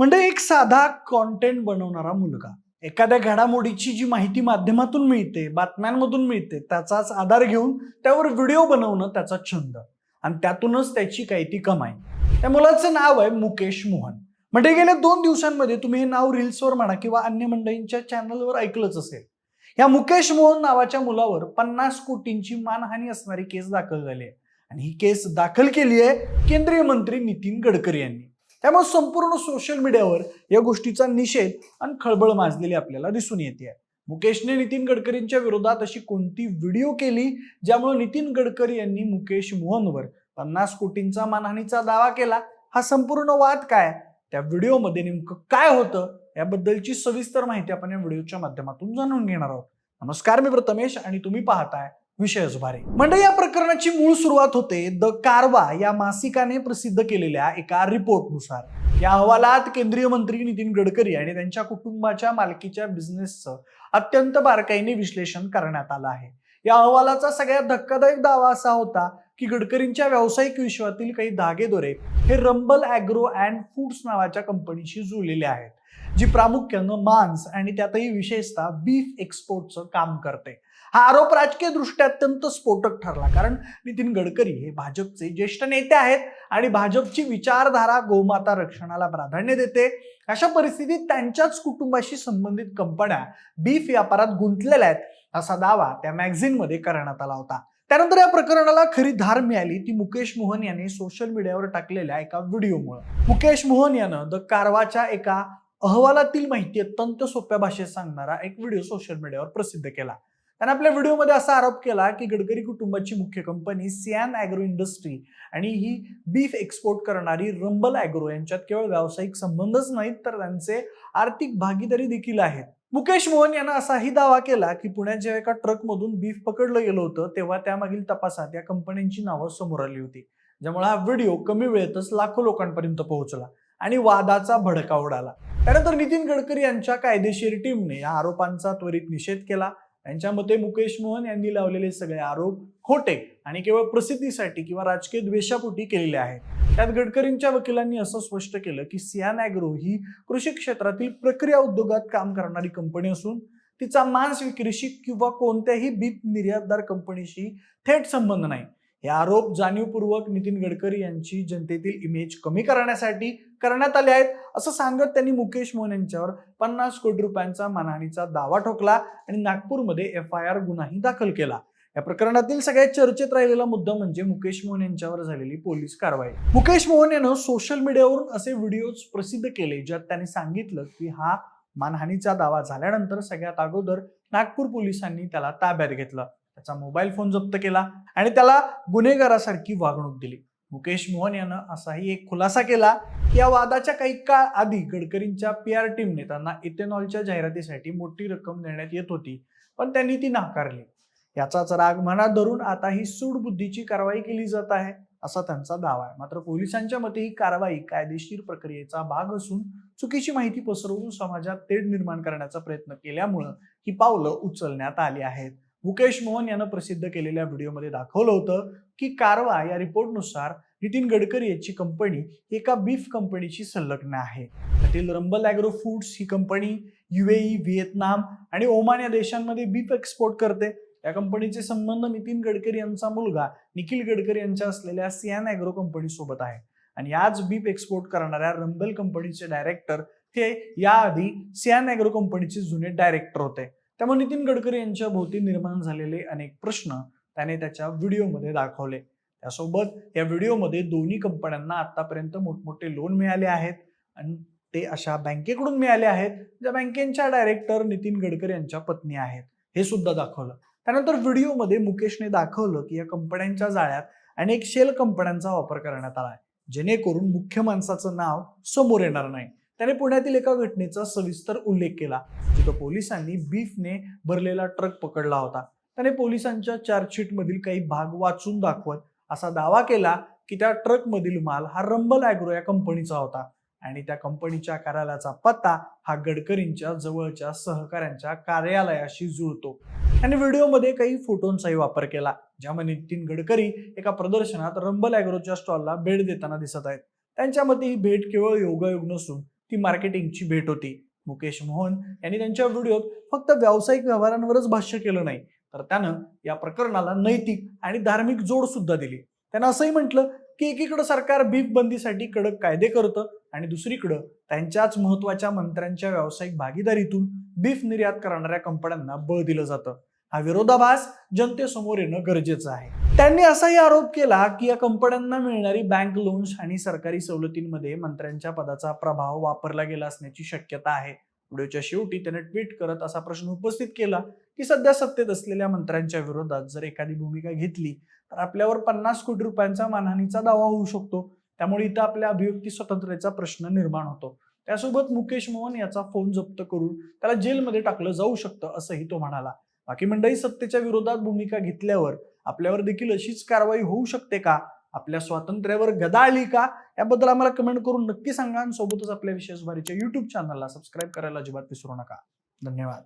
म्हणजे एक साधा कॉन्टेंट बनवणारा मुलगा एखाद्या घडामोडीची जी माहिती माध्यमातून मिळते, बातम्यांमधून मिळते, त्याचाच आधार घेऊन त्यावर व्हिडिओ बनवणं त्याचा छंद आणि त्यातूनच त्याची काही ती कमाई. त्या मुलाचं नाव आहे मुकेश मोहन. म्हणजे गेल्या 2 दिवसांमध्ये तुम्ही हे नाव रील्सवर म्हणा किंवा अन्य मंडळींच्या चॅनलवर ऐकलंच असेल. या मुकेश मोहन नावाच्या मुलावर 50 कोटींची मानहानी असणारी केस दाखल झाली आहे आणि ही केस दाखल केली आहे केंद्रीय मंत्री नितीन गडकरी यांनी. त्यामुळे संपूर्ण सोशल मीडियावर या गोष्टीचा निषेध आणि खळबळ माजलेली आपल्याला दिसून येते. मुकेशने नितीन गडकरींच्या विरोधात अशी कोणती व्हिडिओ केली ज्यामुळे नितीन गडकरी यांनी मुकेश मोहनवर 50 कोटींचा मानहानीचा दावा केला? हा संपूर्ण वाद काय, त्या व्हिडिओमध्ये नेमकं काय होतं, याबद्दलची सविस्तर माहिती आपण या व्हिडिओच्या माध्यमातून जाणून घेणार आहोत. नमस्कार, मी प्रथमेश आणि तुम्ही पाहताय विषयच भारी. म्हणजे या प्रकरणाची मूळ सुरुवात होते द कारवा या मासिकाने प्रसिद्ध केलेल्या एका रिपोर्टनुसार. या अहवालात केंद्रीय मंत्री नितीन गडकरी आणि त्यांच्या कुटुंबाच्या मालकीच्या बिझनेसचं अत्यंत बारकाईने विश्लेषण करण्यात आलं आहे. या अहवालाचा सगळ्यात धक्कादायक दावा असा होता की गडकरींच्या व्यावसायिक विश्वातील काही धागेदोरे हे रंबल ॲग्रो अँड फूड्स नावाच्या कंपनीशी जुळलेले आहेत, जी प्रामुख्यानं मांस आणि त्यातही विशेषतः बीफ एक्सपोर्टचं काम करते. हा आरोप राजकीय दृष्ट्या अत्यंत स्फोटक ठरला, कारण नितीन गडकरी हे भाजपचे ज्येष्ठ नेते आहेत आणि भाजपची विचारधारा गोमाता रक्षणाला प्राधान्य देते. अशा परिस्थितीत त्यांच्याच कुटुंबाशी संबंधित कंपन्या बीफ व्यापारात गुंतलेल्या आहेत असा दावा त्या मॅगझिनमध्ये करण्यात आला होता. त्यानंतर या प्रकरणाला खरी धार मिळाली ती मुकेश मोहन यांनी सोशल मीडियावर टाकलेल्या एका व्हिडिओमुळे. मुकेश मोहन यानं द कारवाच्या एका अहवालातील माहिती अत्यंत सोप्या भाषेत सांगणारा एक व्हिडिओ सोशल मीडियावर प्रसिद्ध केला. त्याने आपल्या व्हिडिओमध्ये असा आरोप केला की गडकरी कुटुंबाची मुख्य कंपनी सियान ॲग्रो इंडस्ट्री आणि ही बीफ एक्सपोर्ट करणारी रंबल ॲग्रो यांच्यात केवळ व्यावसायिक संबंधच नाहीत, तर त्यांचे आर्थिक भागीदारी देखील आहेत. मुकेश मोहन यांना असाही दावा केला की पुण्यात जेव्हा एका ट्रकमधून बीफ पकडलं गेलं होतं तेव्हा त्यामागील तपासात या कंपन्यांची नावं समोर आली होती, ज्यामुळे हा व्हिडिओ कमी वेळेतच लाखो लोकांपर्यंत पोहोचला आणि वादाचा भडका उडाला. त्यानंतर नितीन गडकरी यांच्या कायदेशीर टीमने या आरोपांचा त्वरित निषेध केला. त्यांच्या मते मुकेश मोहन यांनी लावलेले सगळे आरोप खोटे आणि केवळ प्रसिद्धीसाठी किंवा राजकीय द्वेषापोटी केलेले आहेत. त्यात गडकरींच्या वकिलांनी असं स्पष्ट केलं की सियान ॲग्रो ही कृषी क्षेत्रातील प्रक्रिया उद्योगात काम करणारी कंपनी असून तिचा मांस विक्रीशी किंवा कोणत्याही बीफ निर्यातदार कंपनीशी थेट संबंध नाही. हे आरोप जाणीवपूर्वक नितीन गडकरी यांची जनतेतील इमेज कमी करण्यासाठी करण्यात आले आहेत असं सांगत त्यांनी मुकेश मोहन यांच्यावर 50 कोटी रुपयांचा मानहानीचा दावा ठोकला आणि नागपूरमध्ये FIR गुन्हाही दाखल केला. या प्रकरणातील सगळ्यात चर्चेत राहिलेला मुद्दा म्हणजे मुकेश मोहन यांच्यावर झालेली पोलीस कारवाई. मुकेश मोहन यानं सोशल मीडियावरून असे व्हिडिओज प्रसिद्ध केले ज्यात त्यांनी सांगितलं की हा मानहानीचा दावा झाल्यानंतर सगळ्यात अगोदर नागपूर पोलिसांनी त्याला ताब्यात घेतलं, त्याचा मोबाईल फोन जप्त केला आणि त्याला गुन्हेगारासारखी वागणूक दिली. मुकेश मोहन यानं असाही एक खुलासा केला की या वादाच्या काही काळ आधी गडकरींच्या PR टीमने त्यांना इथेनॉलच्या जाहिरातीसाठी मोठी रक्कम देण्यात येत होती, पण त्यांनी ती नाकारली. याचाच राग मनात धरून आता ही सूडबुद्धीची कारवाई केली जात आहे असा त्यांचा दावा आहे. मात्र पोलिसांच्या मते ही कारवाई कायदेशीर प्रक्रियेचा भाग असून चुकीची माहिती पसरवून समाजात तेढ निर्माण करण्याचा प्रयत्न केल्यामुळे ही पावलं उचलण्यात आली आहेत. मुकेश मोहन यानं प्रसिद्ध केलेल्या व्हिडिओमध्ये दाखवलं होतं की कारवा या रिपोर्टनुसार नितीन गडकरी यांची कंपनी एका बीफ कंपनीची संलग्न आहे. त्यातील रंबल ॲग्रो फूड्स ही कंपनी UAE, व्हिएतनाम आणि ओमान या देशांमध्ये बीफ एक्सपोर्ट करते. या कंपनीचे संबंध नितीन गडकरी यांचा मुलगा निखिल गडकरी यांच्या असलेल्या सियान ॲग्रो कंपनी सोबत आहे आणि याच बीफ एक्सपोर्ट करणाऱ्या रंबल कंपनीचे डायरेक्टर हे याआधी सियान ॲग्रो कंपनीचे जुने डायरेक्टर होते. त्यामुळे नितीन गडकरी यांच्या भोवती निर्माण झालेले अनेक प्रश्न त्याने त्याच्या व्हिडिओमध्ये दाखवले. त्यासोबत या व्हिडिओमध्ये दोन्ही कंपन्यांना आतापर्यंत मोठमोठे लोन मिळाले आहेत आणि ते अशा बँकेकडून मिळाले आहेत ज्या बँकेच्या डायरेक्टर नितीन गडकरी यांच्या पत्नी आहेत, हे सुद्धा दाखवलं. त्यानंतर व्हिडिओमध्ये मुकेशने दाखवलं की या कंपन्यांच्या जाळ्यात अनेक शेल कंपन्यांचा वापर करण्यात आला आहे, जेणेकरून मुख्य माणसाचं नाव समोर येणार नाही. त्याने पुण्यातील एका घटनेचा सविस्तर उल्लेख केला जिथं पोलिसांनी बीफने भरलेला ट्रक पकडला होता. त्याने पोलिसांच्या चार्जशीट मधील काही भाग वाचून दाखवत असा दावा केला की त्या ट्रकमधील माल हा रंबल ॲग्रो या कंपनीचा होता आणि त्या कंपनीच्या कार्यालयाचा पत्ता हा गडकरींच्या जवळच्या सहकाऱ्यांच्या कार्यालयाशी जुळतो. आणि व्हिडिओमध्ये काही फोटोंचाही वापर केला ज्यामध्ये नितीन गडकरी एका प्रदर्शनात रंबल ॲग्रोच्या स्टॉलला भेट देताना दिसत आहेत. त्यांच्या मते ही भेट केवळ योगायोग नसून ती मार्केटिंगची भेट होती. मुकेश मोहन यांनी त्यांच्या व्हिडिओत फक्त व्यावसायिक व्यवहारांवरच भाष्य केलं नाही, तर त्यानं या प्रकरणाला नैतिक आणि धार्मिक जोड सुद्धा दिली. त्यानं असंही म्हटलं की एकीकडे सरकार बीफ बंदीसाठी कडक कायदे करतं आणि दुसरीकडे त्यांच्याच महत्वाच्या मंत्र्यांच्या व्यावसायिक भागीदारीतून बीफ निर्यात करणाऱ्या कंपन्यांना बळ दिलं जातं. हा विरोधाभास जनतेसमोर येणं गरजेचं आहे. त्यांनी असाही आरोप केला की या कंपन्यांना मिळणारी बँक लोन्स आणि सरकारी सवलतींमध्ये मंत्र्यांच्या पदाचा प्रभाव वापरला गेला असण्याची शक्यता आहे. व्हिडिओच्या शेवटी त्याने ट्विट करत असा प्रश्न उपस्थित केला की सध्या सत्तेत असलेल्या मंत्र्यांच्या विरोधात जर एखादी भूमिका घेतली तर आपल्यावर 50 कोटी रुपयांचा मानहानीचा दावा होऊ शकतो. त्यामुळे इथं आपल्या अभिव्यक्ती स्वातंत्र्याचा प्रश्न निर्माण होतो. त्यासोबत मुकेश मोहन याचा फोन जप्त करून त्याला जेलमध्ये टाकलं जाऊ शकतं असंही तो म्हणाला. बाकी मंडळी, सत्तेच्या विरोधात भूमिका घेतल्यावर आपल्यावर देखील अशीच कारवाई होऊ शकते का? आपल्या स्वातंत्र्यावर गदा आली का? याबद्दल आम्हाला कमेंट करून नक्की सांगा. आणि सोबतच आपल्या विशेष भारीच्या YouTube चॅनलला सबस्क्राईब करायला अजिबात विसरू नका. धन्यवाद.